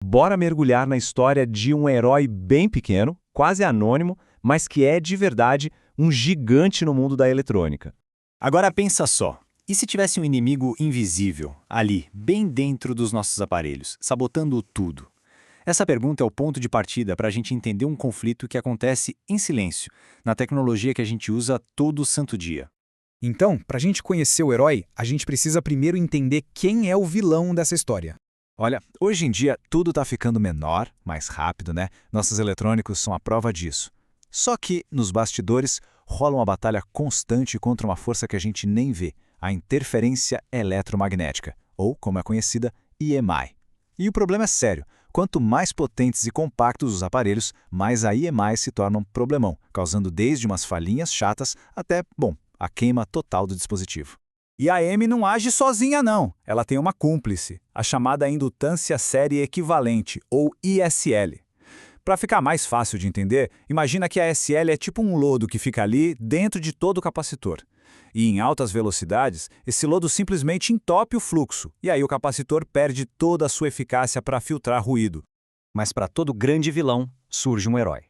Bora mergulhar na história de um herói bem pequeno, quase anônimo, mas que é, de verdade, um gigante no mundo da eletrônica. Agora pensa só, e se tivesse um inimigo invisível, ali, bem dentro dos nossos aparelhos, sabotando tudo? Essa pergunta é o ponto de partida para a gente entender um conflito que acontece em silêncio, na tecnologia que a gente usa todo santo dia. Então, para a gente conhecer o herói, a gente precisa primeiro entender quem é o vilão dessa história. Olha, hoje em dia tudo está ficando menor, mais rápido, né? Nossos eletrônicos são a prova disso. Só que, nos bastidores, rola uma batalha constante contra uma força que a gente nem vê, a interferência eletromagnética, ou, como é conhecida, EMI. E o problema é sério. Quanto mais potentes e compactos os aparelhos, mais a EMI se torna um problemão, causando desde umas falhinhas chatas até, bom, a queima total do dispositivo. E a EMI não age sozinha não, ela tem uma cúmplice, a chamada indutância série equivalente, ou ISL. Para ficar mais fácil de entender, imagina que a SL é tipo um lodo que fica ali dentro de todo o capacitor. E em altas velocidades, esse lodo simplesmente entope o fluxo, e aí o capacitor perde toda a sua eficácia para filtrar ruído. Mas para todo grande vilão, surge um herói.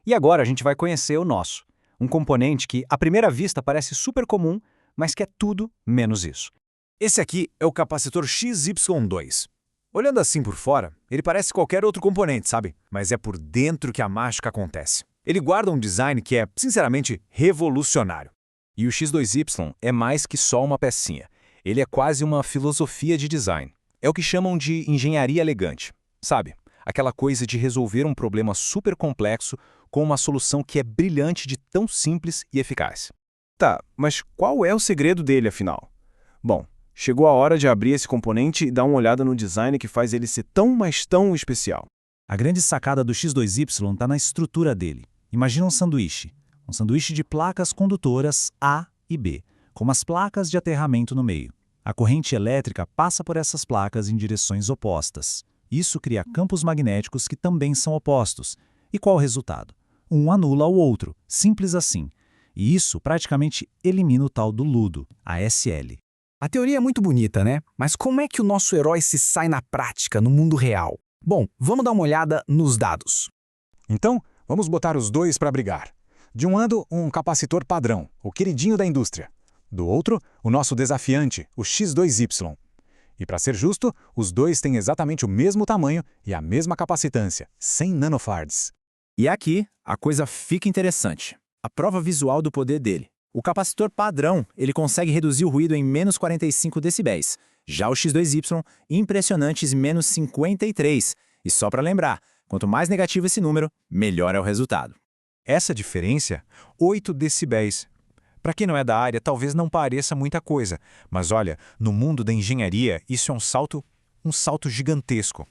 E agora a gente vai conhecer o nosso. Um componente que, à primeira vista, parece super comum, mas que é tudo menos isso. Esse aqui é o capacitor XY2. Olhando assim por fora, ele parece qualquer outro componente, sabe? Mas é por dentro que a mágica acontece. Ele guarda um design que é, sinceramente, revolucionário. E o X2Y é mais que só uma pecinha. Ele é quase uma filosofia de design. É o que chamam de engenharia elegante. Sabe? Aquela coisa de resolver um problema super complexo com uma solução que é brilhante de tão simples e eficaz. Tá, mas qual é o segredo dele, afinal? Bom, chegou a hora de abrir esse componente e dar uma olhada no design que faz ele ser tão, mas tão especial. A grande sacada do X2Y está na estrutura dele. Imagina um sanduíche de placas condutoras A e B, com as placas de aterramento no meio. A corrente elétrica passa por essas placas em direções opostas. Isso cria campos magnéticos que também são opostos. E qual o resultado? Um anula o outro, simples assim. E isso praticamente elimina o tal do ludo, a SL. A teoria é muito bonita, né? Mas como é que o nosso herói se sai na prática, no mundo real? Bom, vamos dar uma olhada nos dados. Então, vamos botar os dois para brigar. De um lado, um capacitor padrão, o queridinho da indústria. Do outro, o nosso desafiante, o X2Y. E para ser justo, os dois têm exatamente o mesmo tamanho e a mesma capacitância, 100 nanofards. E aqui, a coisa fica interessante. A prova visual do poder dele. O capacitor padrão, ele consegue reduzir o ruído em menos 45 decibéis. Já o X2Y, impressionantes menos 53. E só para lembrar, quanto mais negativo esse número, melhor é o resultado. Essa diferença, 8 decibéis. Para quem não é da área, talvez não pareça muita coisa, mas olha, no mundo da engenharia, isso é um salto gigantesco.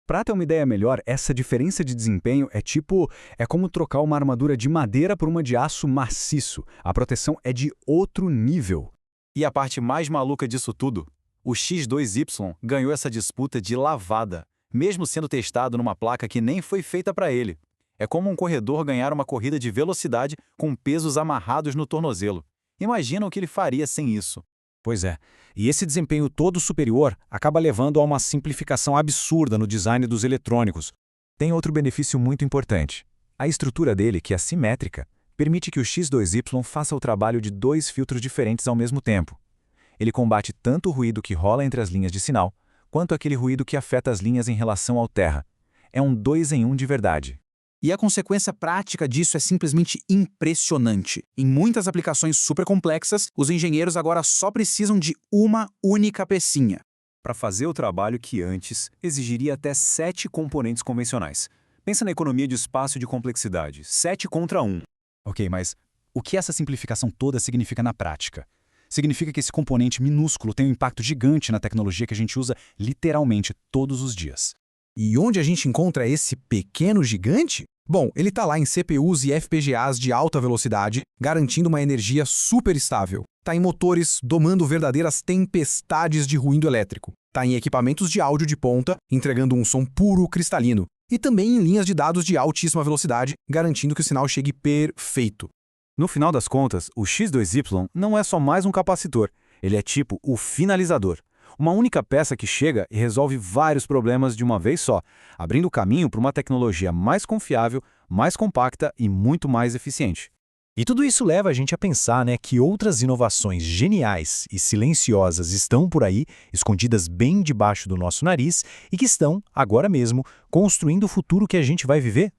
Para ter uma ideia melhor, essa diferença de desempenho é como trocar uma armadura de madeira por uma de aço maciço. A proteção é de outro nível. E a parte mais maluca disso tudo? O X2Y ganhou essa disputa de lavada, mesmo sendo testado numa placa que nem foi feita para ele. É como um corredor ganhar uma corrida de velocidade com pesos amarrados no tornozelo. Imagina o que ele faria sem isso. Pois é, e esse desempenho todo superior acaba levando a uma simplificação absurda no design dos eletrônicos. Tem outro benefício muito importante. A estrutura dele, que é simétrica, permite que o X2Y faça o trabalho de dois filtros diferentes ao mesmo tempo. Ele combate tanto o ruído que rola entre as linhas de sinal, quanto aquele ruído que afeta as linhas em relação ao terra. É um 2 em 1 de verdade. E a consequência prática disso é simplesmente impressionante. Em muitas aplicações super complexas, os engenheiros agora só precisam de uma única pecinha para fazer o trabalho que antes exigiria até 7 componentes convencionais. Pensa na economia de espaço e de complexidade, 7 contra 1. Ok, mas o que essa simplificação toda significa na prática? Significa que esse componente minúsculo tem um impacto gigante na tecnologia que a gente usa literalmente todos os dias. E onde a gente encontra esse pequeno gigante? Bom, ele está lá em CPUs e FPGAs de alta velocidade, garantindo uma energia super estável. Está em motores domando verdadeiras tempestades de ruído elétrico. Está em equipamentos de áudio de ponta, entregando um som puro cristalino. E também em linhas de dados de altíssima velocidade, garantindo que o sinal chegue perfeito. No final das contas, o X2Y não é só mais um capacitor. Ele é tipo o finalizador. Uma única peça que chega e resolve vários problemas de uma vez só, abrindo caminho para uma tecnologia mais confiável, mais compacta e muito mais eficiente. E tudo isso leva a gente a pensar, que outras inovações geniais e silenciosas estão por aí, escondidas bem debaixo do nosso nariz, e que estão, agora mesmo, construindo o futuro que a gente vai viver.